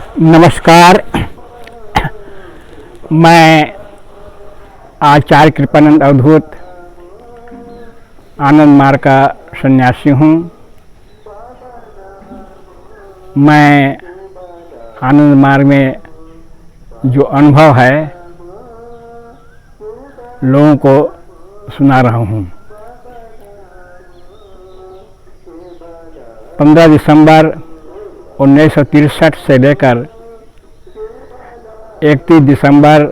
नमस्कार। मैं आचार्य कृपानंद अवधूत आनंद मार्ग का सन्यासी हूँ। मैं आनंद मार्ग में जो अनुभव है लोगों को सुना रहा हूँ। 15 दिसंबर 1963 से लेकर 31 दिसंबर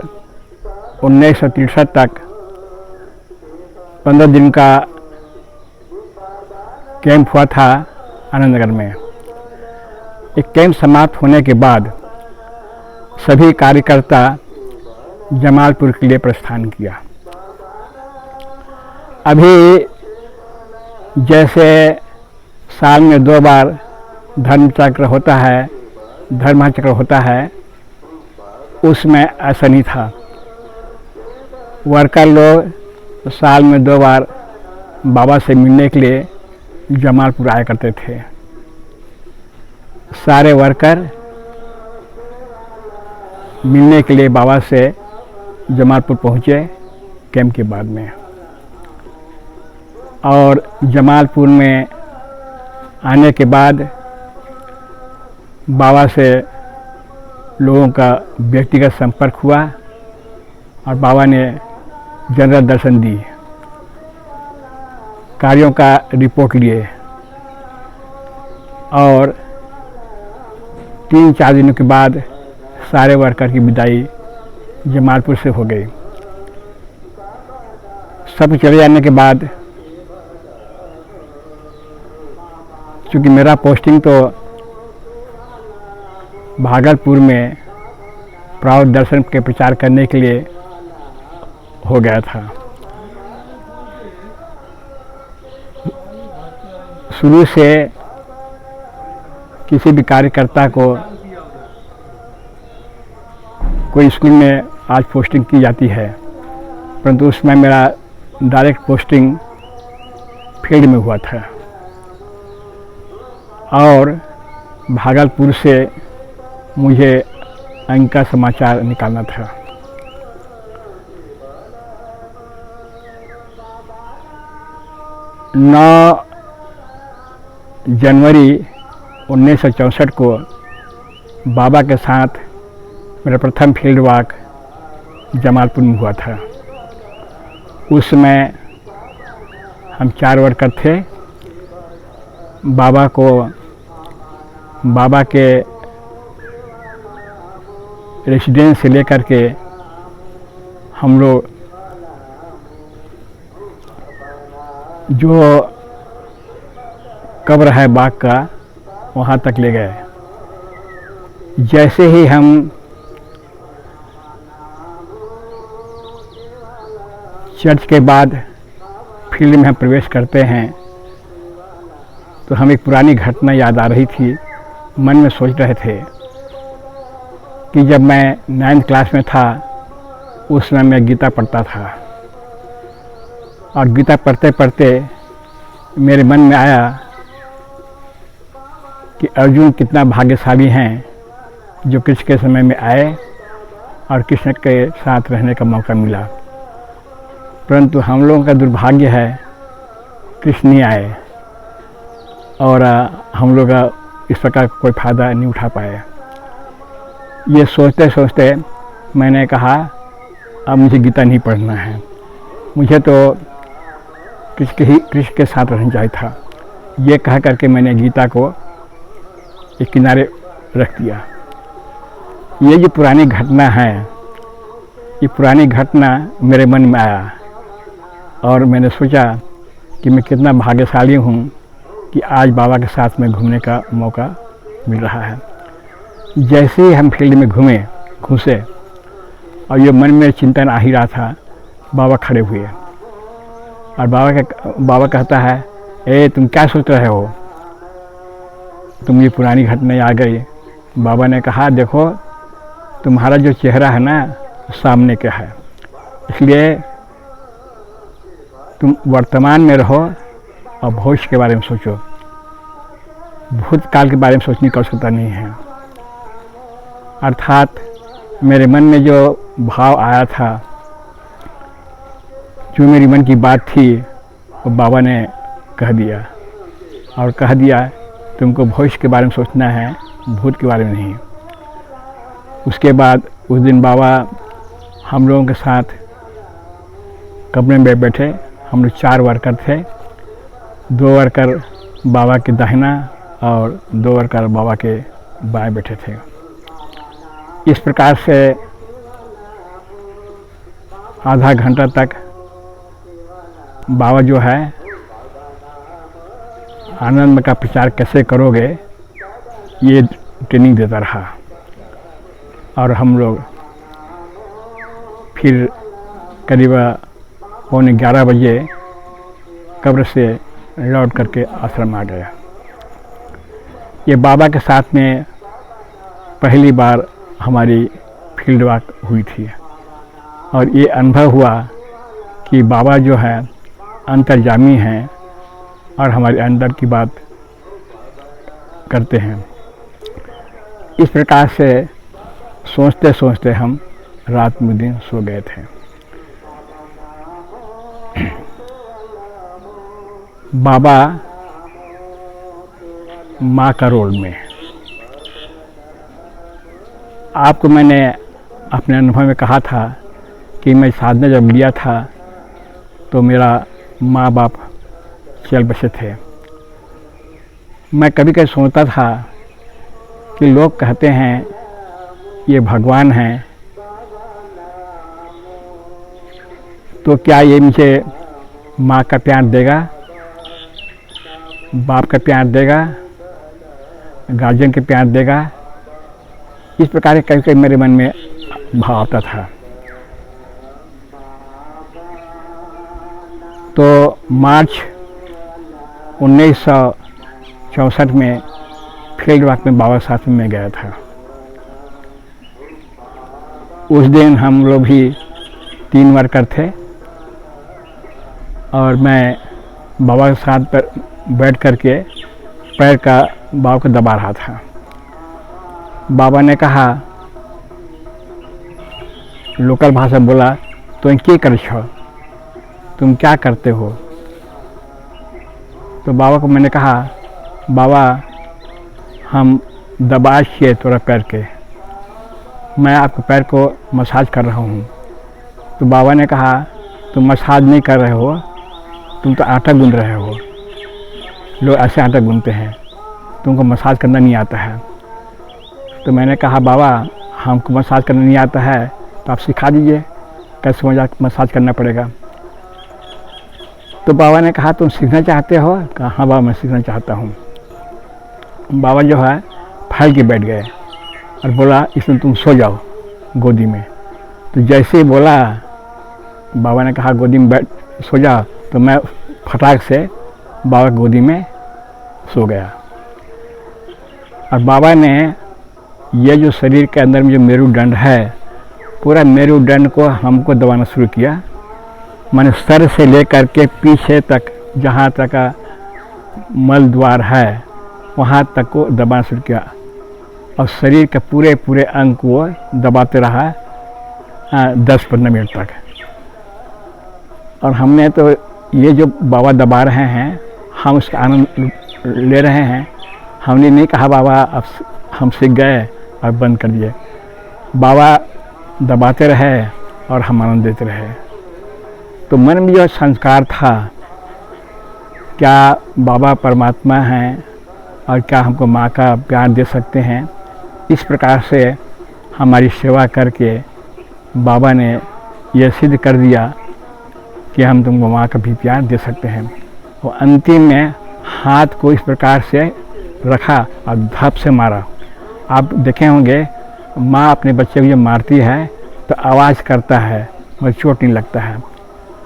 1963 तक 15 दिन का कैंप हुआ था आनंदनगर में। एक कैंप समाप्त होने के बाद सभी कार्यकर्ता जमालपुर के लिए प्रस्थान किया। अभी जैसे साल में 2 बार धर्मचक्र होता है, उसमें ऐसा नहीं था। वर्कर लोग साल में 2 बार बाबा से मिलने के लिए जमालपुर आया करते थे। सारे वर्कर मिलने के लिए बाबा से जमालपुर पहुँचे कैंप के बाद में। और जमालपुर में आने के बाद बाबा से लोगों का व्यक्तिगत संपर्क हुआ और बाबा ने जनरल दर्शन दी, कार्यों का रिपोर्ट लिए और 3-4 दिनों के बाद सारे वर्कर की विदाई जमालपुर से हो गई। सब चले जाने के बाद चूँकि मेरा पोस्टिंग तो भागलपुर में प्राउड दर्शन के प्रचार करने के लिए हो गया था। शुरू से किसी भी कार्यकर्ता को कोई स्कूल में आज पोस्टिंग की जाती है, परंतु उसमें मेरा डायरेक्ट पोस्टिंग फील्ड में हुआ था और भागलपुर से मुझे अंक का समाचार निकालना था। जनवरी 1964 को बाबा के साथ मेरा प्रथम फील्ड वॉक जमालपुर में हुआ था। उस समय हम 4 वर्कर थे। बाबा के रेसिडेंस से लेकर के हम लोग जो कब्र है बाग का वहाँ तक ले गए। जैसे ही हम चर्च के बाद फील्ड में हम प्रवेश करते हैं तो हमें एक पुरानी घटना याद आ रही थी। मन में सोच रहे थे कि जब मैं 9th क्लास में था उस समय मैं गीता पढ़ता था और गीता पढ़ते पढ़ते मेरे मन में आया कि अर्जुन कितना भाग्यशाली हैं जो कृष्ण के समय में आए और कृष्ण के साथ रहने का मौका मिला, परंतु हम लोगों का दुर्भाग्य है कृष्ण नहीं आए और हम लोग इस प्रकार कोई फ़ायदा नहीं उठा पाए। ये सोचते सोचते मैंने कहा अब मुझे गीता नहीं पढ़ना है, मुझे तो कृष्ण के साथ रहना चाहिए था। ये कह करके मैंने गीता को एक किनारे रख दिया। ये जो पुरानी घटना है, ये पुरानी घटना मेरे मन में आया और मैंने सोचा कि मैं कितना भाग्यशाली हूँ कि आज बाबा के साथ में घूमने का मौका मिल रहा है। जैसे ही हम फील्ड में घुसे और ये मन में चिंतन आ ही रहा था, बाबा खड़े हुए और बाबा कहता है, ए तुम क्या सोच रहे हो, तुम ये पुरानी घटना आ गई। बाबा ने कहा देखो तुम्हारा जो चेहरा है ना सामने का है, इसलिए तुम वर्तमान में रहो और भविष्य के बारे में सोचो। भूतकाल के बारे में सोचने की आवश्यकता नहीं है। अर्थात मेरे मन में जो भाव आया था, जो मेरी मन की बात थी, वो बाबा ने कह दिया। और कह दिया तुमको भविष्य के बारे में सोचना है, भूत के बारे में नहीं। उसके बाद उस दिन बाबा हम लोगों के साथ कमरे में बैठे। हम लोग 4 वर्कर थे, 2 वर्कर बाबा के दाहिना और 2 वर्कर बाबा के बाएं बैठे थे। इस प्रकार से आधा घंटा तक बाबा जो है आनंद का प्रचार कैसे करोगे ये ट्रेनिंग देता रहा। और हम लोग फिर करीब 11:15 बजे कब्र से लौट करके आश्रम आ गया। ये बाबा के साथ में पहली बार हमारी फील्ड वॉक हुई थी और ये अनुभव हुआ कि बाबा जो है अंतर्यामी हैं और हमारे अंदर की बात करते हैं। इस प्रकार से सोचते सोचते हम रात में दिन सो गए थे। बाबा माँ का रोल में आपको मैंने अपने अनुभव में कहा था कि मैं साधना जब लिया था तो मेरा माँ बाप चल बसे थे। मैं कभी कभी सोचता था कि लोग कहते हैं ये भगवान हैं, तो क्या ये मुझे माँ का प्यार देगा, बाप का प्यार देगा, गार्जियन के प्यार देगा। इस प्रकार के कभी मेरे मन में भाव आता था। तो मार्च 1964 में फील्ड वॉक में बाबा साथ में मैं गया था। उस दिन हम लोग भी 3 वर्कर थे और मैं बाबा के साथ पर बैठ करके पैर का बाबा को दबा रहा था। बाबा ने कहा, लोकल भाषा बोला, तो क्या कर छो, तुम क्या करते हो? तो बाबा को मैंने कहा, बाबा हम दबा छिए थोड़ा पैर के, मैं आपके पैर को मसाज कर रहा हूँ। तो बाबा ने कहा, तुम मसाज नहीं कर रहे हो, तुम तो आटा गूंद रहे हो। लोग ऐसे आटा गूंदते हैं, तुमको मसाज करना नहीं आता है। तो मैंने कहा, बाबा हमको मसाज करना नहीं आता है तो आप सिखा दीजिए कैसे मसाज करना पड़ेगा। तो बाबा ने कहा, तुम सीखना चाहते हो? कहा, हाँ बाबा मैं सीखना चाहता हूँ। बाबा जो है फैल के बैठ गए और बोला, इसमें तुम सो जाओ गोदी में। तो जैसे ही बोला, बाबा ने कहा गोदी में बैठ सो जाओ, तो मैं फटाक से बाबा गोदी में सो गया। और बाबा ने ये जो शरीर के अंदर में जो मेरुदंड है, पूरा मेरुदंड को हमको दबाना शुरू किया। मैंने सर से लेकर के पीछे तक, जहाँ तक का मल द्वार है वहाँ तक को दबाना शुरू किया और शरीर के पूरे पूरे अंग को दबाते रहा 10-15 मिनट तक। और हमने तो ये जो बाबा दबा रहे हैं, हम उसका आनंद ले रहे हैं। हमने नहीं कहा बाबा अब हम सीख गए और बंद कर दिए। बाबा दबाते रहे और हम आनंद देते रहे। तो मन में जो संस्कार था, क्या बाबा परमात्मा हैं और क्या हमको माँ का प्यार दे सकते हैं, इस प्रकार से हमारी सेवा करके बाबा ने यह सिद्ध कर दिया कि हम तुमको माँ का भी प्यार दे सकते हैं। वो अंतिम में हाथ को इस प्रकार से रखा और धप से मारा। आप देखे होंगे माँ अपने बच्चे को जब मारती है तो आवाज़ करता है मगर चोट नहीं लगता है।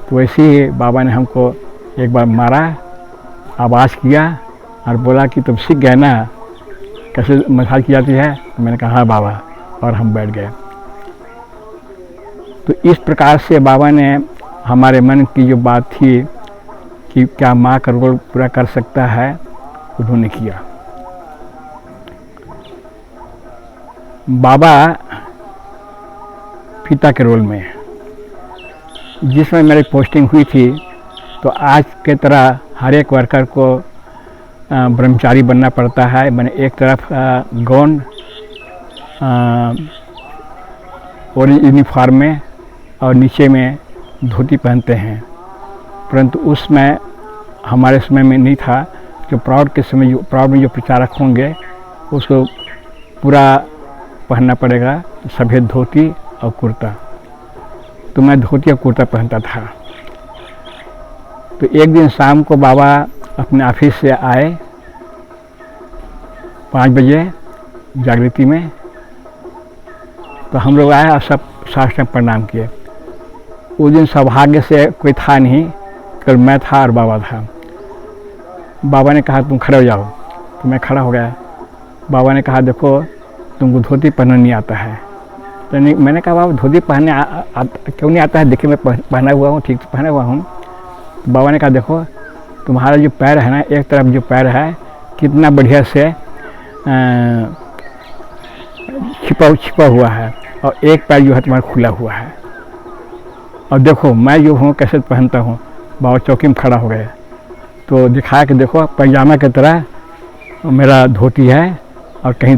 तो वैसे ही बाबा ने हमको एक बार मारा, आवाज़ किया और बोला कि तुम सीख गए ना कैसे मसाज की जाती है? तो मैंने कहा हाँ बाबा, और हम बैठ गए। तो इस प्रकार से बाबा ने हमारे मन की जो बात थी कि क्या माँ का रोल पूरा कर सकता है, उन्होंने किया। बाबा पिता के रोल में, जिसमें मेरी पोस्टिंग हुई थी, तो आज के तरह हर एक वर्कर को ब्रह्मचारी बनना पड़ता है। मैंने एक तरफ गाउन और यूनिफॉर्म में और नीचे में धोती पहनते हैं, परंतु उसमें हमारे समय में नहीं था। जो प्राउड के समय, प्राउड में जो प्रचारक होंगे उसको पूरा पहनना पड़ेगा, सफ़ेद धोती और कुर्ता। तो मैं धोती और कुर्ता पहनता था। तो एक दिन शाम को बाबा अपने ऑफिस से आए 5 बजे जागृति में, तो हम लोग आए और सब साष्टांग प्रणाम किए। उस दिन सौभाग्य से कोई था नहीं, केवल मैं था और बाबा था। बाबा ने कहा तुम खड़े हो जाओ, तो मैं खड़ा हो गया। बाबा ने कहा देखो तुमको धोती पहनना नहीं आता है। तो नहीं, मैंने कहा बाबा धोती पहनने क्यों नहीं आता है, देखिए मैं पहना हुआ हूँ, ठीक से पहना हुआ हूँ। तो बाबा ने कहा देखो तुम्हारा जो पैर है ना, एक तरफ जो पैर है कितना बढ़िया से छिपा हुआ है, और एक पैर जो है तुम्हारा खुला हुआ है। और देखो मैं जो हूँ कैसे पहनता हूँ। बाबा चौकी में खड़ा हो गए तो दिखाया कि देखो पैजामा की तरह मेरा धोती है और कहीं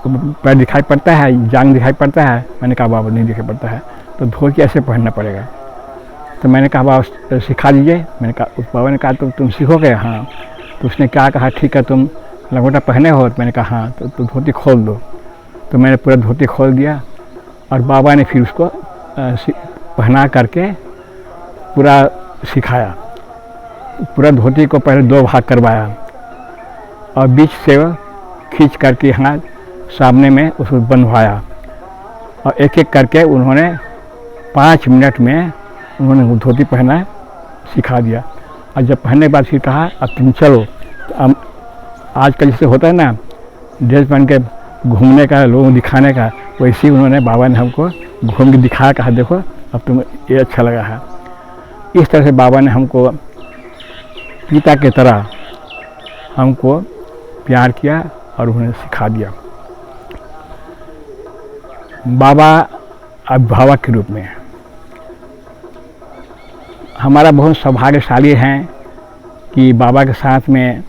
पैर दिखाई पड़ता है, जांग दिखाई पड़ता है। मैंने कहा बाबा नहीं दिखाई पड़ता है, तो धोती ऐसे पहनना पड़ेगा। तो मैंने कहा बाबा सिखा दीजिए। मैंने कहा, उस बाबा ने कहा तो तुम सीखोगे? हाँ। तो उसने क्या कहा, ठीक है तुम लंगोटा पहने हो? तो मैंने कहा हाँ। तो धोती खोल दो। तो मैंने पूरा धोती खोल दिया और बाबा ने फिर उसको पहना करके पूरा सिखाया। पूरा धोती को पहले 2 भाग करवाया और बीच से खींच करके हाथ सामने में उसको बंधवाया, और एक एक करके उन्होंने 5 मिनट में उन्होंने धोती पहना सिखा दिया। और जब पहनने के बाद फिर कहा अब तुम चलो। तो अब आजकल जैसे होता है ना ड्रेस पहन के घूमने का, लोगों को दिखाने का, वैसे ही उन्होंने बाबा ने हमको घूम के दिखाया, कहा देखो अब तुम ये अच्छा लगा है। इस तरह से बाबा ने हमको पिता की तरह हमको प्यार किया और उन्हें सिखा दिया। बाबा अभिभावक के रूप में हमारा बहुत सौभाग्यशाली है कि बाबा के साथ में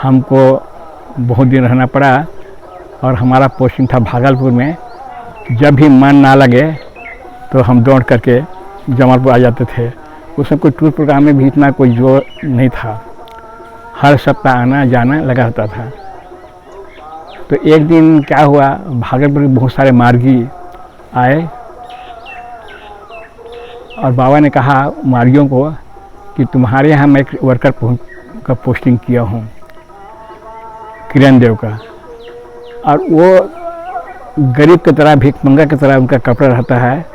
हमको बहुत दिन रहना पड़ा, और हमारा पोस्टिंग था भागलपुर में। जब भी मन ना लगे तो हम दौड़ करके जमालपुर आ जाते थे। उसमें कोई टूर प्रोग्राम में भी इतना कोई जोर नहीं था, हर सप्ताह आना जाना लगा रहता था। तो एक दिन क्या हुआ, भागलपुर में बहुत सारे मार्गी आए और बाबा ने कहा मार्गियों को कि तुम्हारे यहाँ मैं एक वर्कर का पोस्टिंग किया हूँ, किरण देव का। और वो गरीब की तरह, भिखमंगा की तरह उनका कपड़ा रहता है,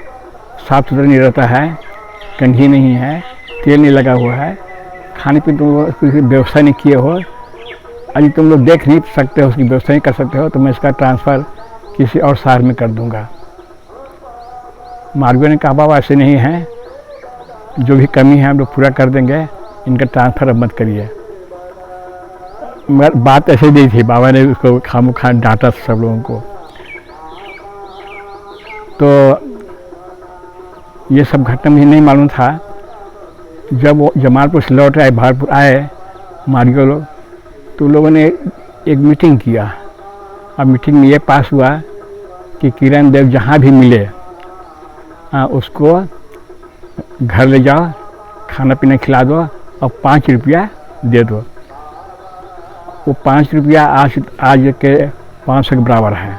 साफ सुथरा नहीं रहता है, कंघी नहीं है, तेल नहीं लगा हुआ है, खाने पीने की व्यवस्था नहीं किए हो, अभी तुम लोग देख नहीं सकते हो, उसकी व्यवस्था नहीं कर सकते हो, तो मैं इसका ट्रांसफ़र किसी और शहर में कर दूंगा। मार्गो ने कहा बाबा ऐसे नहीं है, जो भी कमी है हम लोग पूरा कर देंगे, इनका ट्रांसफ़र अब मत करिए। मगर बात ऐसे नहीं थी, बाबा ने उसको खामोखा डांटा सब लोगों को। तो ये सब घटना मुझे नहीं मालूम था। जब वो जमालपुर से लौट आए, भागलपुर आए मार्गियो लोग, तो लोगों ने एक मीटिंग किया। और मीटिंग में ये पास हुआ कि किरण देव जहाँ भी मिले उसको घर ले जाओ, खाना पीना खिला दो और 5 रुपया दे दो। वो 5 रुपया आज के 500 के बराबर है।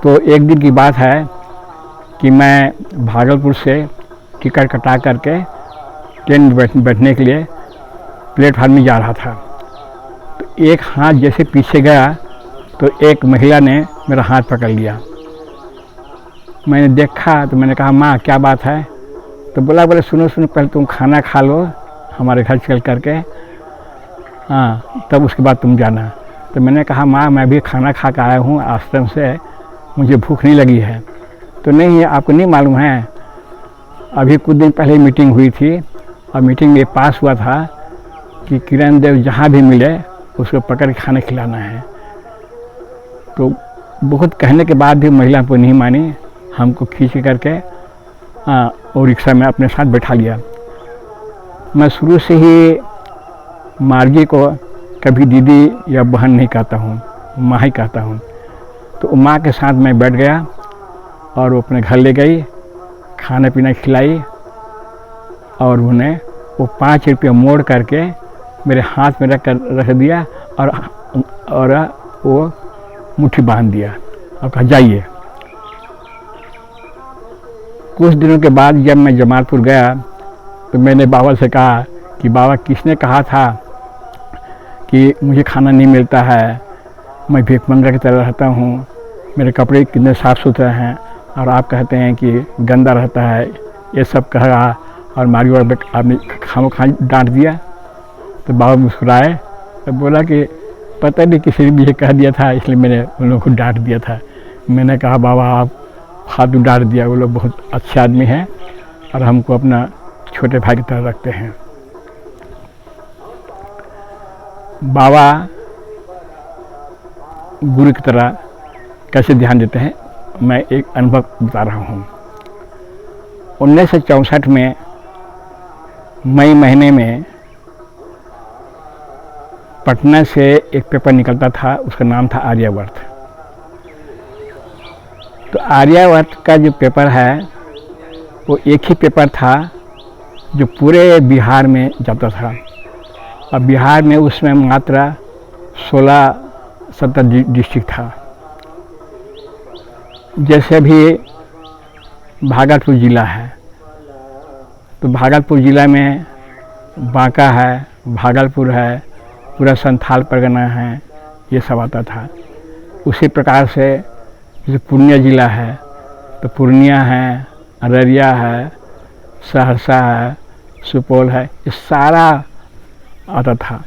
तो एक दिन की बात है कि मैं भागलपुर से टिकट कटा करके ट्रेन में बैठने के लिए प्लेटफार्म में जा रहा था। तो एक हाथ जैसे पीछे गया तो एक महिला ने मेरा हाथ पकड़ लिया। मैंने देखा तो मैंने कहा माँ क्या बात है? तो बोले सुनो पहले तुम खाना खा लो हमारे घर चल करके, हाँ तब उसके बाद तुम जाना। तो मैंने कहा माँ मैं भी खाना खा कर आया हूँ आश्रम से, मुझे भूख नहीं लगी है। तो नहीं आपको नहीं मालूम है, अभी कुछ दिन पहले मीटिंग हुई थी और मीटिंग में पास हुआ था कि किरण देव जहाँ भी मिले उसको पकड़ के खाना खिलाना है। तो बहुत कहने के बाद भी महिला को नहीं मानी, हमको खींच करके और रिक्शा में अपने साथ बैठा लिया। मैं शुरू से ही मार्गी को कभी दीदी या बहन नहीं कहता हूँ, माँ ही कहता हूँ। तो माँ के साथ मैं बैठ गया और वो अपने घर ले गई, खाना पीना खिलाई और उन्हें वो 5 रुपये मोड़ करके मेरे हाथ में रख दिया और वो मुट्ठी बांध दिया और कहा जाइए। कुछ दिनों के बाद जब मैं जमालपुर गया तो मैंने बाबा से कहा कि बाबा किसने कहा था कि मुझे खाना नहीं मिलता है, मैं भिखमंगा की तरह रहता हूँ, मेरे कपड़े कितने साफ़ सुथरे हैं और आप कहते हैं कि गंदा रहता है, ये सब कह रहा और मारी और आपने खामोखा डांट दिया। तो बाबा मुस्कुराए तो बोला कि पता नहीं किसी ने मुझे कह दिया था, इसलिए मैंने उन लोगों को डांट दिया था। मैंने कहा बाबा आप फालतू डांट दिया, वो लोग बहुत अच्छे आदमी हैं और हमको अपना छोटे भाई की तरह रखते हैं। बाबा गुरु की तरह कैसे ध्यान देते हैं, मैं एक अनुभव बता रहा हूँ। 1964 में मई महीने में पटना से एक पेपर निकलता था, उसका नाम था आर्यावर्त। तो आर्यावर्त का जो पेपर है वो एक ही पेपर था जो पूरे बिहार में जाता था और बिहार में उसमें मात्र 16-17 डिस्ट्रिक्ट था। जैसे भी भागलपुर ज़िला है तो भागलपुर ज़िला में बांका है, भागलपुर है, पूरा संथाल परगना है, ये सब आता था। उसी प्रकार से जैसे पूर्णिया ज़िला है तो पूर्णिया है, अररिया है, सहरसा है, सुपौल है, ये सारा आता था।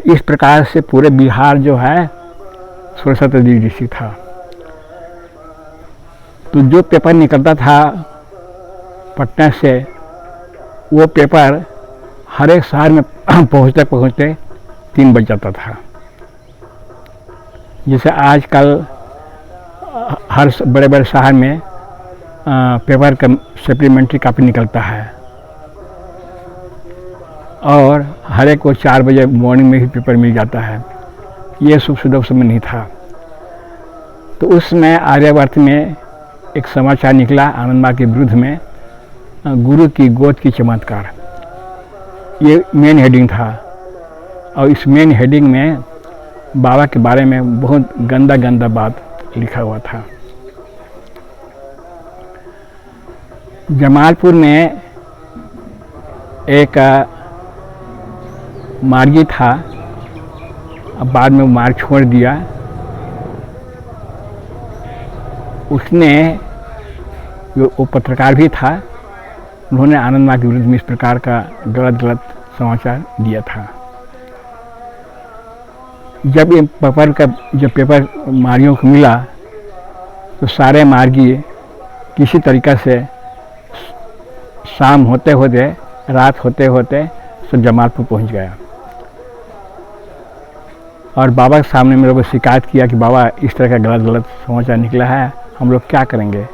इस प्रकार से पूरे बिहार जो है 16-17 डिस्ट्रिक्ट था। तो जो पेपर निकलता था पटना से, वो पेपर हर एक शहर में पहुँचते पहुँचते 3 बज जाता था। जैसे आजकल हर बड़े बड़े शहर में पेपर का सप्लीमेंट्री कापी निकलता है और हर एक को 4 बजे मॉर्निंग में ही पेपर मिल जाता है। ये सुख सुविधा उस समय नहीं था। तो उसमें आर्यावर्त में एक समाचार निकला आनंद के विरुद्ध में, गुरु की गोद की चमत्कार, ये मेन हेडिंग था। और इस मेन हेडिंग में बाबा के बारे में बहुत गंदा गंदा बात लिखा हुआ था। जमालपुर में एक मार्गी था, अब बाद में वो मार्ग छोड़ दिया। उसने वो पत्रकार भी था, उन्होंने आनंद मार्ग के विरुद्ध में इस प्रकार का गलत समाचार दिया था। जब ये पेपर मार्गियों को मिला तो सारे मार्गी किसी तरीक़ा से शाम होते होते, रात होते होते सब जमालपुर पहुंच गया और बाबा के सामने मेरे को शिकायत किया कि बाबा इस तरह का गलत समाचार निकला है, हम लोग क्या करेंगे।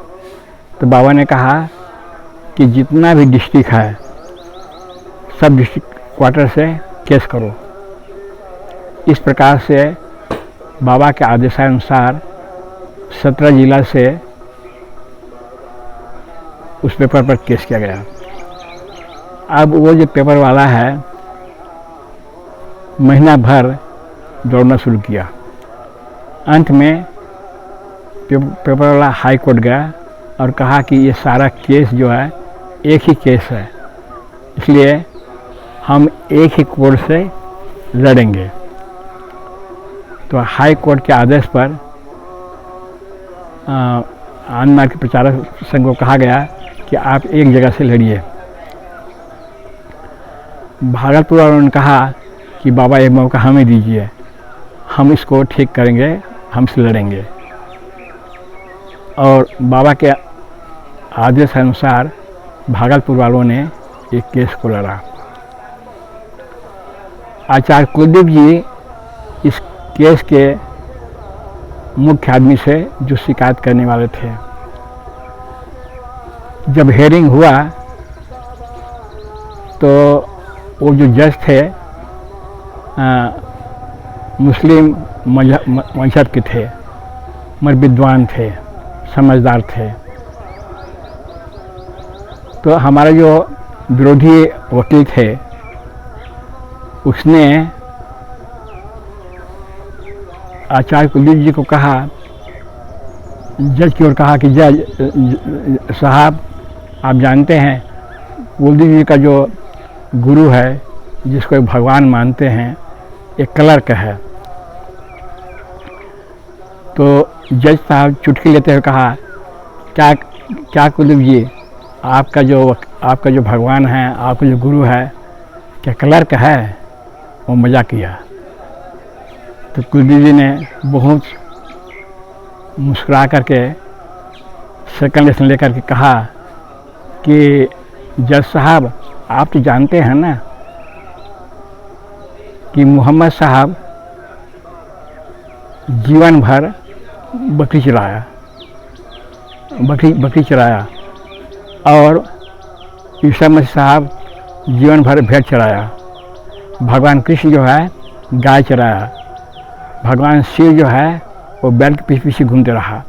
तो बाबा ने कहा कि जितना भी डिस्ट्रिक्ट है सब डिस्ट्रिक्ट क्वार्टर से केस करो। इस प्रकार से बाबा के आदेशानुसार 17 जिला से उस पेपर पर केस किया गया। अब वो जो पेपर वाला है महीना भर दौड़ना शुरू किया। अंत में पेपर वाला हाई कोर्ट गया और कहा कि ये सारा केस जो है एक ही केस है, इसलिए हम एक ही कोर्ट से लड़ेंगे। तो हाई कोर्ट के आदेश पर आनंद मार्ग के प्रचारक संघ को कहा गया कि आप एक जगह से लड़िए। भागलपुर वालों ने कहा कि बाबा एक मौका हमें दीजिए, हम इसको ठीक करेंगे, हम से लड़ेंगे। और बाबा के आदेश अनुसार भागलपुर वालों ने एक केस को लड़ा। आचार्य कुलदीप जी इस केस के मुख्य आदमी से जो शिकायत करने वाले थे। जब हेयरिंग हुआ तो वो जो जज थे मुस्लिम मजहब के थे, मगर विद्वान थे, समझदार थे। तो हमारा जो विरोधी वकील थे उसने आचार्य कुलदीप जी को कहा, जज की ओर कहा कि जज साहब, आप जानते हैं कुलदीप जी का जो गुरु है, जिसको एक भगवान मानते हैं, एक क्लर्क है। तो जज साहब चुटकी लेते हुए कहा, क्या कुलदीप जी, आपका जो भगवान है, आपका जो गुरु है, क्या क्लर्क है? वो मजाक किया। तो कुलदीप जी ने बहुत मुस्कुरा करके सेकंड लेसन लेकर के कहा कि जज साहब, आप तो जानते हैं ना कि मोहम्मद साहब जीवन भर बकरी चराया और ईसा मसीह साहब जीवन भर भेड़ चराया। भगवान कृष्ण जो है गाय चराया। भगवान शिव जो है वो बैल के पीछे पीछे घूमते रहा।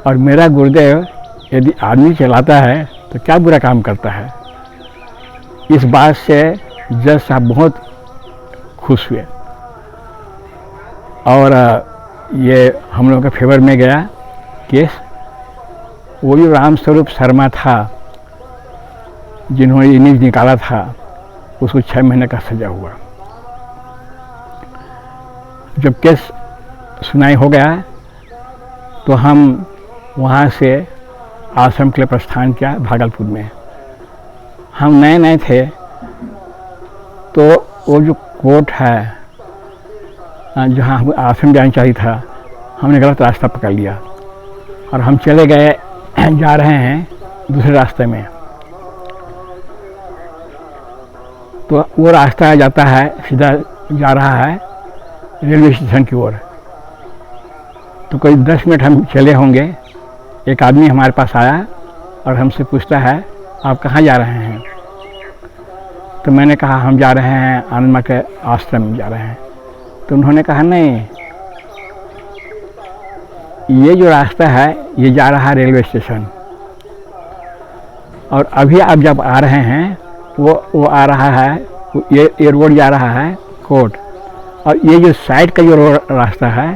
और मेरा गुरुदेव यदि आदमी चलाता है तो क्या बुरा काम करता है। इस बात से जज साहब बहुत खुश हुए और ये हम लोगों के फेवर में गया केस। वो जो रामस्वरूप शर्मा था जिन्होंने ये न्यूज़ निकाला था, उसको 6 महीने का सजा हुआ। जब केस सुनाई हो गया तो हम वहाँ से आश्रम के लिए प्रस्थान किया भागलपुर में। हम नए थे तो वो जो कोर्ट है जहाँ हम आश्रम जाना चाहिए था, हमने गलत रास्ता पकड़ लिया और हम चले गए, जा रहे हैं दूसरे रास्ते में। तो वो रास्ता जाता है, सीधा जा रहा है रेलवे स्टेशन की ओर। तो कोई 10 मिनट हम चले होंगे, एक आदमी हमारे पास आया और हमसे पूछता है, आप कहाँ जा रहे हैं? तो मैंने कहा, हम जा रहे हैं आनंद माँ के आश्रम में जा रहे हैं। तो उन्होंने कहा, नहीं, ये जो रास्ता है ये जा रहा है रेलवे स्टेशन, और अभी आप जब आ रहे हैं वो आ रहा है, ये रोड जा रहा है कोर्ट, और ये जो साइड का जो रास्ता है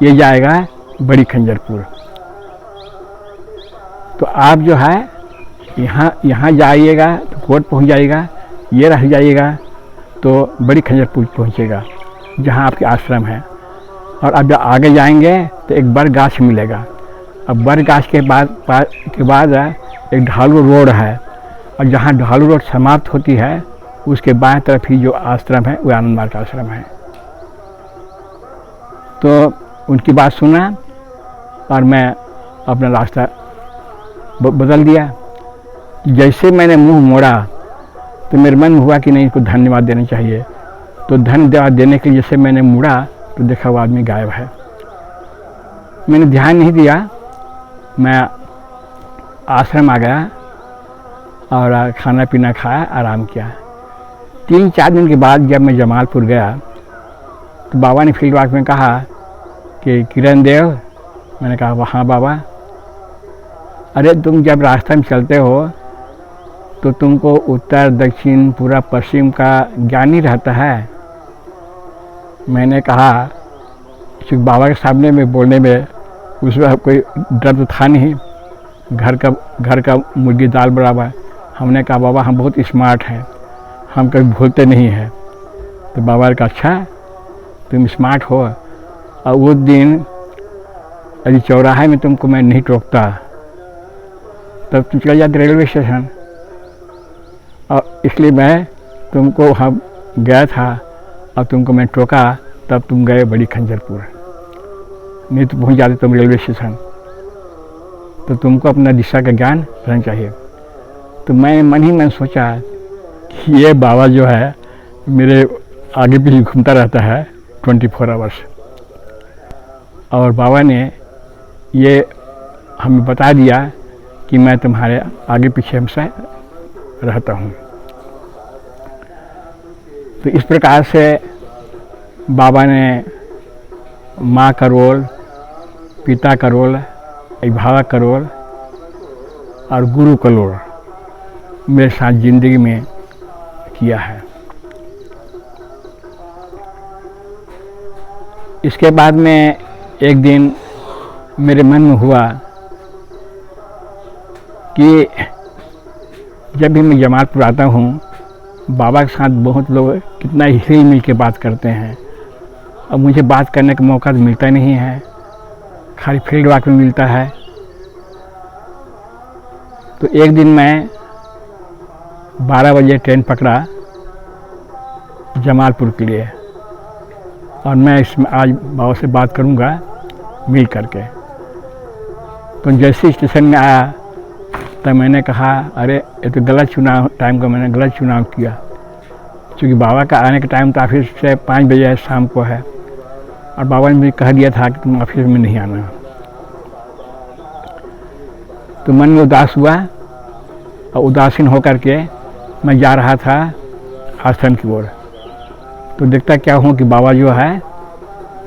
ये जाएगा बड़ी खंजरपुर। तो आप जो है यहाँ जाइएगा तो कोर्ट पहुँच जाएगा, ये रह जाइएगा तो बड़ी खंजरपुर पहुँचेगा जहाँ आपके आश्रम है। और अब जब आगे जाएंगे तो एक बर गाछ मिलेगा, अब बर गाछ के बाद एक ढालू रोड है, और जहाँ ढालू रोड समाप्त होती है उसके बाएं तरफ ही जो आश्रम है वो आनंद मार्ग का आश्रम है। तो उनकी बात सुना और मैं अपना रास्ता बदल दिया। जैसे मैंने मुंह मोड़ा तो मेरे मन में हुआ कि नहीं, इसको धन्यवाद देना चाहिए। तो धन्यवाद देने के लिए जैसे मैंने मुड़ा तो देखा वो आदमी गायब है। मैंने ध्यान नहीं दिया, मैं आश्रम आ गया और खाना पीना खाया, आराम किया। 3-4 दिन के बाद जब मैं जमालपुर गया तो बाबा ने फील्ड वॉक में कहा कि किरण देव, मैंने कहा हाँ बाबा, अरे तुम जब रास्ते में चलते हो तो तुमको उत्तर दक्षिण पूरा पश्चिम का ज्ञान ही रहता है। मैंने कहा, क्योंकि बाबा के सामने में बोलने में उसमें कोई डर तो था नहीं, घर का मुर्गी दाल बराबर। हमने कहा बाबा हम बहुत स्मार्ट हैं, हम कभी भूलते नहीं हैं। तो बाबा ने कहा अच्छा तुम स्मार्ट हो, और उस दिन यदि चौराहे में तुमको मैं नहीं टोकता तब तुम चले जाते रेलवे स्टेशन, और इसलिए मैं तुमको वहाँ गया था और तुमको मैं टोका तब तुम गए बड़ी खंजरपुर, नहीं तो पहुँच जाते तुम रेलवे स्टेशन। तो तुमको अपना दिशा का ज्ञान रहना चाहिए। तो मैं मन ही मन सोचा कि ये बाबा जो है मेरे आगे पीछे घूमता रहता है 24 आवर्स। और बाबा ने ये हमें बता दिया कि मैं तुम्हारे आगे पीछे हमेशा रहता हूँ। तो इस प्रकार से बाबा ने माँ का रोल, पिता का रोल, अभिभावक का रोल और गुरु का रोल मेरे साथ ज़िंदगी में किया है। इसके बाद में एक दिन मेरे मन में हुआ कि जब भी मैं जमालपुर आता हूँ, बाबा के साथ बहुत लोग कितना हिल मिल के बात करते हैं और मुझे बात करने का मौका तो मिलता नहीं है, खाली फील्ड वॉक में मिलता है। तो एक दिन मैं 12 बजे ट्रेन पकड़ा जमालपुर के लिए और मैं इसमें आज बाबा से बात करूंगा मिल करके। तो जैसे स्टेशन में आया तब मैंने कहा अरे ये तो गलत चुनाव टाइम का मैंने गलत चुनाव किया, क्योंकि बाबा का आने का टाइम तो ऑफिस से 5 बजे शाम को है और बाबा ने मुझे कह दिया था कि तुम ऑफिस में नहीं आना। तो मन में उदास हुआ और उदासीन होकर के मैं जा रहा था आश्रम की ओर। तो देखता क्या हूँ कि बाबा जो है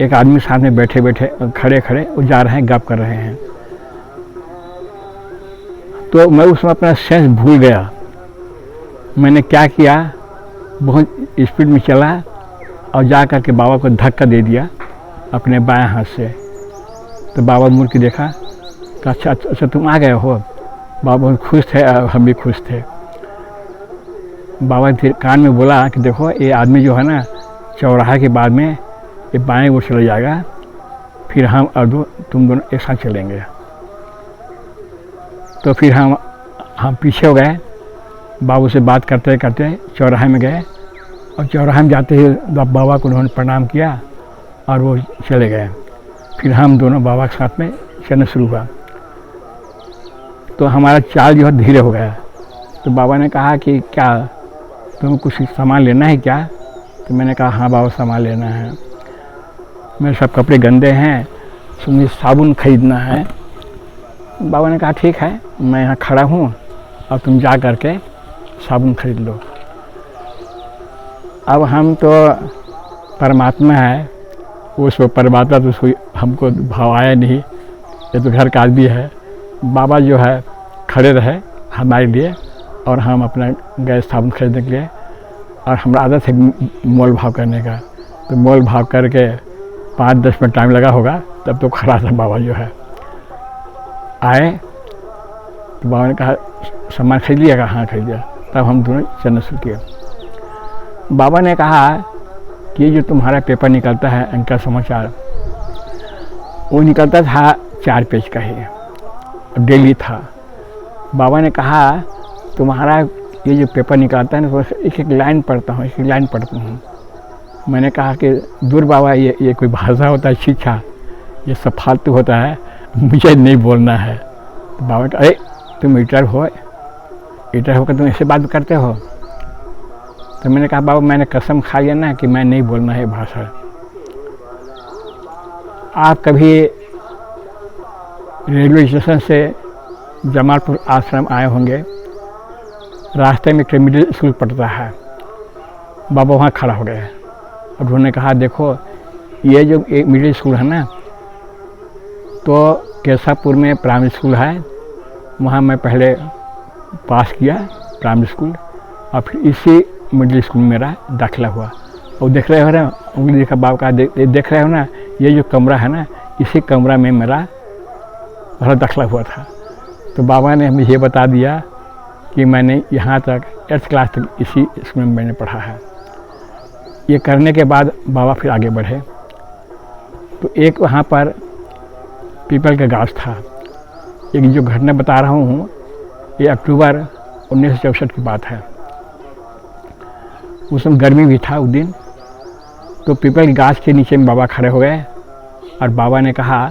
एक आदमी साथ में बैठे बैठे खड़े खड़े वो जा रहे हैं, गप कर रहे हैं। तो मैं उसमें अपना सेंस भूल गया। मैंने क्या किया, बहुत स्पीड में चला और जा कर के बाबा को धक्का दे दिया अपने बाएं हाथ से। तो बाबा मुड़ के देखा, कहा अच्छा तुम आ गए हो। बाबा बहुत खुश थे और हम भी खुश थे। बाबा फिर कान में बोला कि देखो ये आदमी जो है ना, चौराहा के बाद में ये बाएं ओर चला जाएगा, फिर हम और तुम दोनों एक साथ चलेंगे। तो फिर हम पीछे हो गए, बाबू से बात करते करते चौराहे में गए और चौराहे में जाते ही बाबा को उन्होंने प्रणाम किया और वो चले गए। फिर हम दोनों बाबा के साथ में चलना शुरू हुआ। तो हमारा चाल जो है धीरे हो गया। तो बाबा ने कहा कि क्या तुम्हें कुछ सामान लेना है क्या? तो मैंने कहा हाँ बाबा सामान लेना है, मेरे सब कपड़े गंदे हैं, तो मुझे साबुन खरीदना है। बाबा ने कहा ठीक है, मैं यहाँ खड़ा हूँ और तुम जा कर के साबुन खरीद लो। अब हम तो परमात्मा है, उस परमात्मा तो उसको हमको भाव आया नहीं, ये तो घर का आदमी है। बाबा जो है खड़े रहे हमारे लिए और हम अपना गए साबुन खरीदने के लिए। और हमारा आदत है मोल भाव करने का, तो मोल भाव करके 5-10 मिनट टाइम लगा होगा, तब तो खड़ा था बाबा जो है। आए तो बाबा ने कहा सामान खरीद लिया? कहा हाँ खरीद लिया। तब हम दोनों चलना शुरू किया। बाबा ने कहा कि ये जो तुम्हारा पेपर निकलता है अंक का समाचार, वो निकलता था 4 पेज का ही, डेली था। बाबा ने कहा तुम्हारा ये जो पेपर निकलता है ना, एक एक लाइन पढ़ता हूँ, एक एक लाइन पढ़ता हूँ। मैंने कहा कि दूर बाबा, ये कोई भाषा होता है शिक्षा, ये सब फालतू होता है, मुझे नहीं बोलना है। तो बाबा कहा अरे तुम ईटर होकर तुम ऐसे बात करते हो? तो मैंने कहा बाबा मैंने कसम खा लिया ना कि मैं नहीं बोलना है भाषा। आप कभी रेलवे स्टेशन से जमालपुर आश्रम आए होंगे, रास्ते में एक मिडिल स्कूल पड़ता है। बाबा वहाँ खड़ा हो गए और उन्होंने कहा देखो ये जो एक मिडिल स्कूल है ना, तो केसापुर में प्राइमरी स्कूल है, वहाँ मैं पहले पास किया प्राइमरी स्कूल और फिर इसी मिडिल स्कूल में मेरा दाखिला हुआ। और देख रहे हो ना, उंगली देखा बाबा का, देख रहे हो ना, ये जो कमरा है ना, इसी कमरा में मेरा दाखिला हुआ था। तो बाबा ने हमें ये बता दिया कि मैंने यहाँ तक 8th क्लास तक इसी स्कूल में मैंने पढ़ा है। ये करने के बाद बाबा फिर आगे बढ़े। तो एक वहाँ पर पीपल का गाछ था। एक जो घटना बता रहा हूँ ये अक्टूबर 1964 की बात है। उस समय गर्मी भी था उस दिन। तो पीपल के गाछ के नीचे में बाबा खड़े हो गए और बाबा ने कहा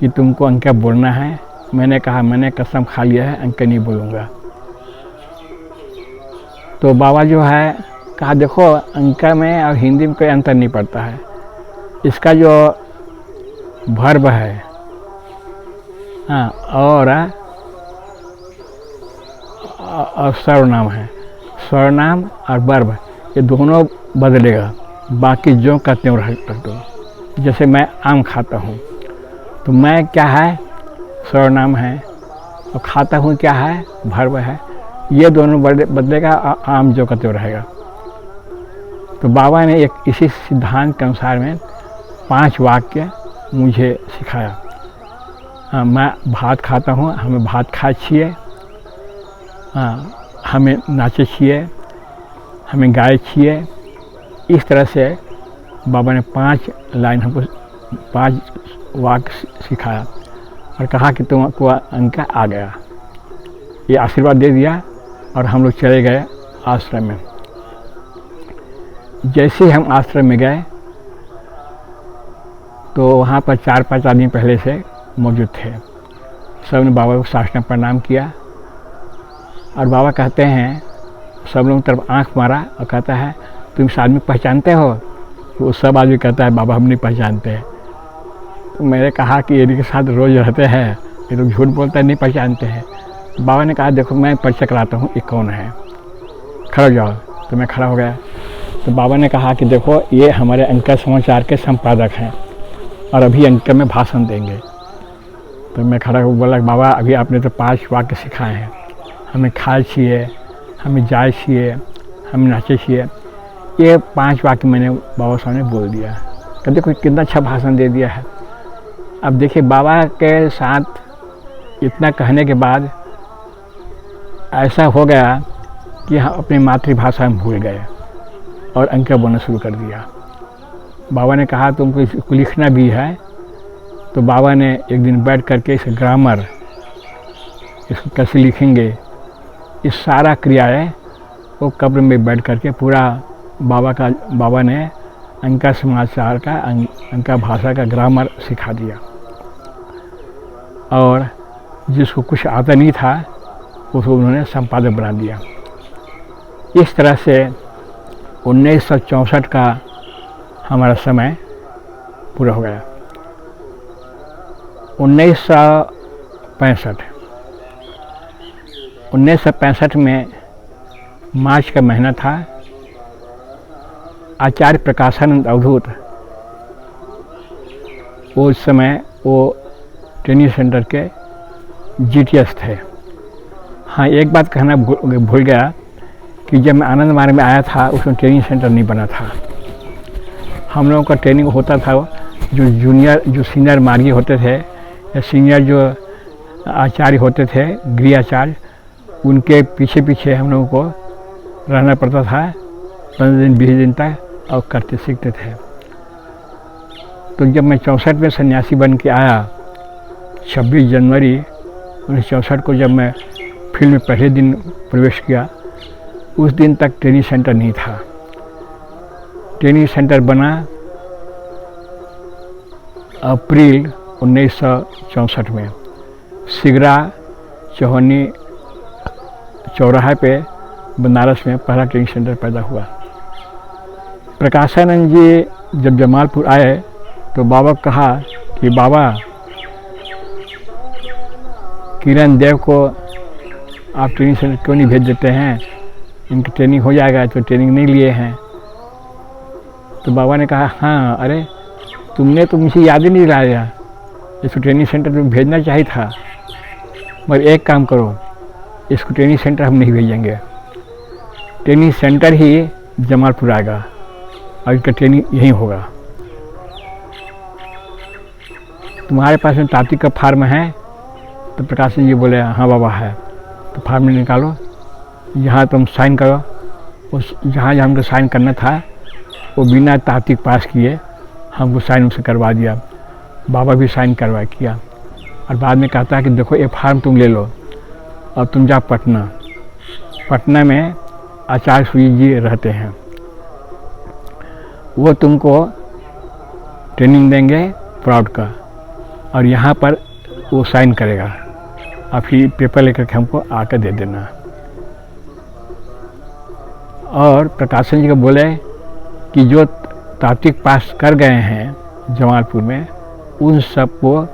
कि तुमको अंक बोलना है। मैंने कहा मैंने कसम खा लिया है अंक नहीं बोलूँगा। तो बाबा जो है कहा देखो अंक में और हिंदी में कोई अंतर नहीं पड़ता है, इसका जो वर्ब है, हाँ, और सर्वनाम है। सर्वनाम और वर्ब ये दोनों बदलेगा, बाकी जो कहते हो रख दो। जैसे मैं आम खाता हूँ, तो मैं क्या है, सर्वनाम है, और खाता हूँ क्या है, वर्ब है। ये दोनों बदलेगा, आम जो कहते हो रहेगा। तो बाबा ने एक इसी सिद्धांत के अनुसार में 5 वाक्य मुझे सिखाया। मैं भात खाता हूँ, हमें भात खाए छिए, हमें नाचे छिए, हमें गाए छिए। इस तरह से बाबा ने 5 लाइन हमको 5 वाक्य सिखाया और कहा कि तुमको अंक आ गया। ये आशीर्वाद दे दिया और हम लोग चले गए आश्रम में। जैसे ही हम आश्रम में गए तो वहाँ पर 4-5 आदमी पहले से मौजूद थे। सब ने बाबा को साष्टांग प्रणाम किया और बाबा कहते हैं, सब लोगों की तरफ आंख मारा और कहता है, तुम इस आदमी को पहचानते हो? वो सब आदमी कहता है, बाबा हम नहीं पहचानते हैं। तो मैंने कहा कि इनके साथ रोज़ रहते हैं, ये लोग झूठ बोलते हैं, नहीं पहचानते हैं। बाबा ने कहा, देखो मैं परिचय कराता हूँ, ये कौन है, खड़ा हो जाओ। तो मैं खड़ा हो गया। तो बाबा ने कहा कि देखो ये हमारे अंक समाचार के संपादक हैं और अभी अंक में भाषण देंगे। तो मैं खड़ा हो बोला, बाबा अभी आपने तो 5 वाक्य सिखाए हैं, हमें खाए छिए, हमें जाए छिए, हमें नाचे छिए। ये 5 वाक्य मैंने बाबा सामने बोल दिया। कहते देखो कितना अच्छा भाषण दे दिया है। अब देखिए बाबा के साथ इतना कहने के बाद ऐसा हो गया कि हम अपनी मातृभाषा में भूल गए और अंक बोलना शुरू कर दिया। बाबा ने कहा तुमको इसको लिखना भी है। तो बाबा ने एक दिन बैठ करके इस ग्रामर, इसको कैसे लिखेंगे, इस सारा क्रियाएं वो कब्र में बैठ करके पूरा बाबा ने अंक समाचार का, अंक भाषा का ग्रामर सिखा दिया। और जिसको कुछ आता नहीं था उसको उन्होंने संपादक बना दिया। इस तरह से 1964 का हमारा समय पूरा हो गया। 1965 में मार्च का महीना था। आचार्य प्रकाशानंद अवधूत उस समय वो ट्रेनिंग सेंटर के GTS थे। हाँ, एक बात कहना भूल गया कि जब मैं आनंद मार्ग में आया था उसमें ट्रेनिंग सेंटर नहीं बना था। हम लोगों का ट्रेनिंग होता था, जो सीनियर मार्गी होते थे या सीनियर जो आचार्य होते थे, गृह आचार्य, उनके पीछे पीछे हम लोगों को रहना पड़ता था 15 दिन 20 दिन तक, और करते सीखते थे। तो जब मैं 64 में सन्यासी बन के आया, 26 जनवरी 1964 को जब मैं फील्ड में पहले दिन प्रवेश किया, उस दिन तक ट्रेनिंग सेंटर नहीं था। ट्रेनिंग सेंटर बना अप्रैल 1964 में। सिगरा चौहनी चौराहे पे बनारस में पहला ट्रेनिंग सेंटर पैदा हुआ। प्रकाशानंद जी जब जमालपुर आए तो बाबा को कहा कि बाबा किरण देव को आप ट्रेनिंग सेंटर क्यों नहीं भेज देते हैं, इनकी ट्रेनिंग हो जाएगा। तो ट्रेनिंग नहीं लिए हैं। तो बाबा ने कहा, हाँ अरे तुमने तो मुझे याद ही नहीं दिलाया, इसको ट्रेनिंग सेंटर में भेजना चाहिए था। मगर एक काम करो, इसको ट्रेनिंग सेंटर हम नहीं भेजेंगे, ट्रेनिंग सेंटर ही जमालपुर आएगा और इसका ट्रेनिंग यहीं होगा। तुम्हारे पास में ताती का फार्म है? तो प्रकाश जी बोले, हाँ बाबा है। तो फार्म निकालो, यहाँ तुम साइन करो। उस जहाँ हमको साइन करना था वो बिना तात्विक पास किए हमको साइन उसे करवा दिया। बाबा भी साइन करवा किया और बाद में कहता है कि देखो ये फार्म तुम ले लो और तुम जाओ पटना में आचार्य सूर्य जी रहते हैं, वो तुमको ट्रेनिंग देंगे प्राउड का, और यहाँ पर वो साइन करेगा, आप ही पेपर लेकर के हमको आकर दे देना। और प्रकाशन जी को बोले कि जो तात्विक पास कर गए हैं जमालपुर में, उन सबको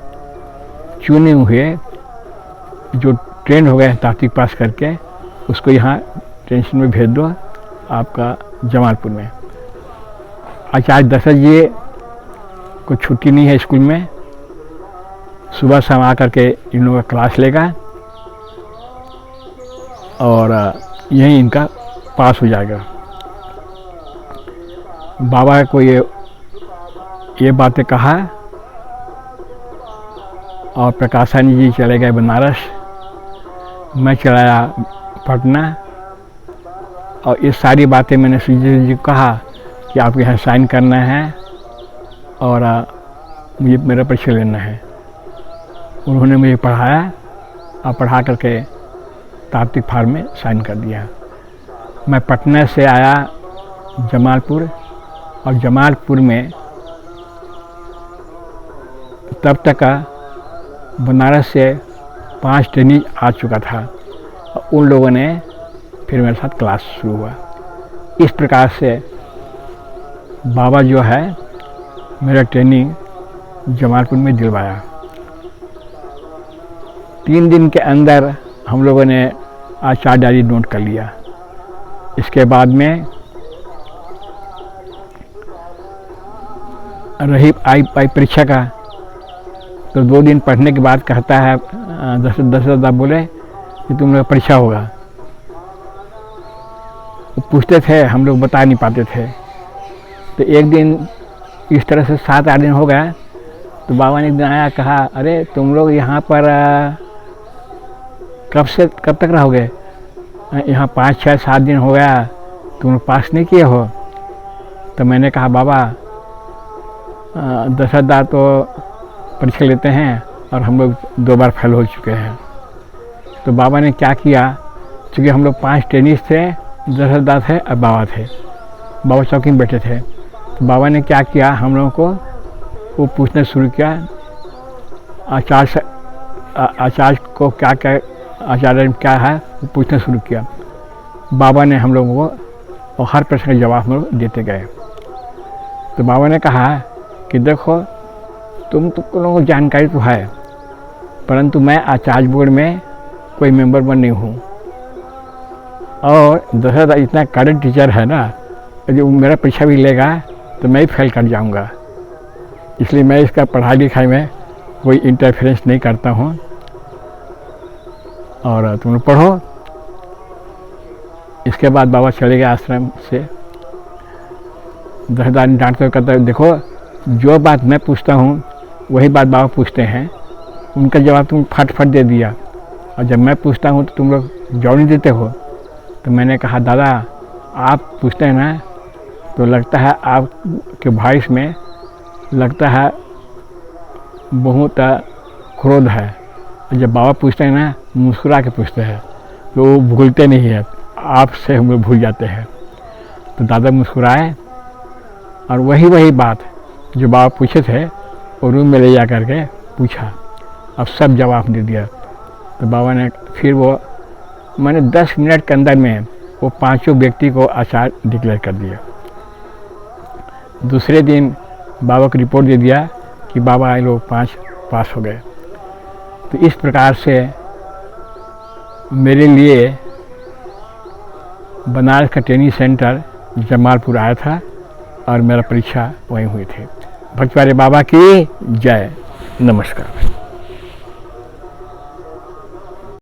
चुने हुए जो ट्रेंड हो गए तार्किक पास करके, उसको यहाँ ट्रेनिंग में भेज दो आपका जमालपुर में। आचार्य दशरथ जी को छुट्टी नहीं है स्कूल में, सुबह शाम आकर के इन लोगों का क्लास लेगा और यहीं इनका पास हो जाएगा। बाबा को ये बातें कहा और प्रकाशानी जी चले गए बनारस, मैं चलाया पटना। और ये सारी बातें मैंने सुजीत जी को कहा कि आपके यहाँ साइन करना है और मुझे मेरा परीक्षा लेना है। उन्होंने मुझे पढ़ाया और पढ़ा करके तात्विक फार्म में साइन कर दिया। मैं पटना से आया जमालपुर, और जमालपुर में तब तक बनारस से 5 ट्रेनिंग आ चुका था और उन लोगों ने फिर मेरे साथ क्लास शुरू हुआ। इस प्रकार से बाबा जो है मेरा ट्रेनिंग जमालपुर में दिलवाया। 3 दिन के अंदर हम लोगों ने आचार डायरी नोट कर लिया। इसके बाद में रही आई परीक्षा का, तो 2 दिन पढ़ने के बाद कहता है दशरथ बोले कि तुम लोग परीक्षा होगा। वो पूछते थे, हम लोग बता नहीं पाते थे। तो एक दिन इस तरह से 7-8 दिन हो गया, तो बाबा ने एक दिन आया, कहा अरे तुम लोग यहाँ पर कब तक रहोगे? यहाँ 5-6-7 दिन हो गया, तुम लोग पास नहीं किए हो। तो मैंने कहा बाबा दशरथ तो परीक्षा लेते हैं और हम लोग 2 बार फेल हो चुके हैं। तो बाबा ने क्या किया, क्योंकि हम लोग 5 ट्रेनिंग थे, दशरथ थे और बाबा थे, बाबा चौकी में बैठे थे। तो बाबा ने क्या किया, हम लोगों को वो पूछना शुरू किया आचार्य को आचार्य क्या है वो पूछना शुरू किया। बाबा ने हम लोगों को हर प्रश्न का जवाब हम लोग देते गए। तो बाबा ने कहा कि देखो तुम तो लोगों को जानकारी तो है, परंतु मैं आचार्य बोर्ड में कोई मेंबर नहीं हूँ, और दशरथ इतना करंट टीचर है ना, जो मेरा परीक्षा भी लेगा तो मैं ही फेल कर जाऊँगा। इसलिए मैं इसका पढ़ाई लिखाई में कोई इंटरफेरेंस नहीं करता हूँ, और तुम लोग पढ़ो। इसके बाद बाबा चले गए आश्रम से। दशरथ डांटते कहते देखो जो बात मैं पूछता हूँ वही बात बाबा पूछते हैं, उनका जवाब तुम फट दे दिया, और जब मैं पूछता हूँ तो तुम लोग जवाब नहीं देते हो। तो मैंने कहा दादा आप पूछते हैं ना, तो लगता है आपके वॉइस में लगता है बहुत क्रोध है। जब बाबा पूछते हैं ना, मुस्कुरा के पूछते हैं, तो वो भूलते नहीं है, आपसे हम लोग भूल जाते हैं। तो दादा मुस्कुराए और वही बात जो बाबा पूछे थे वो रूम में ले जा करके पूछा, अब सब जवाब दे दिया। तो बाबा ने फिर मैंने 10 मिनट के अंदर में वो 5 व्यक्ति को आचार्य डिक्लेयर कर दिया। दूसरे दिन बाबा को रिपोर्ट दे दिया कि बाबा ये लोग 5 पास हो गए। तो इस प्रकार से मेरे लिए बनारस का ट्रेनिंग सेंटर जमालपुर आया था और मेरा परीक्षा वहीं हुई थी। भक्त प्यारे बाबा की जय। नमस्कार।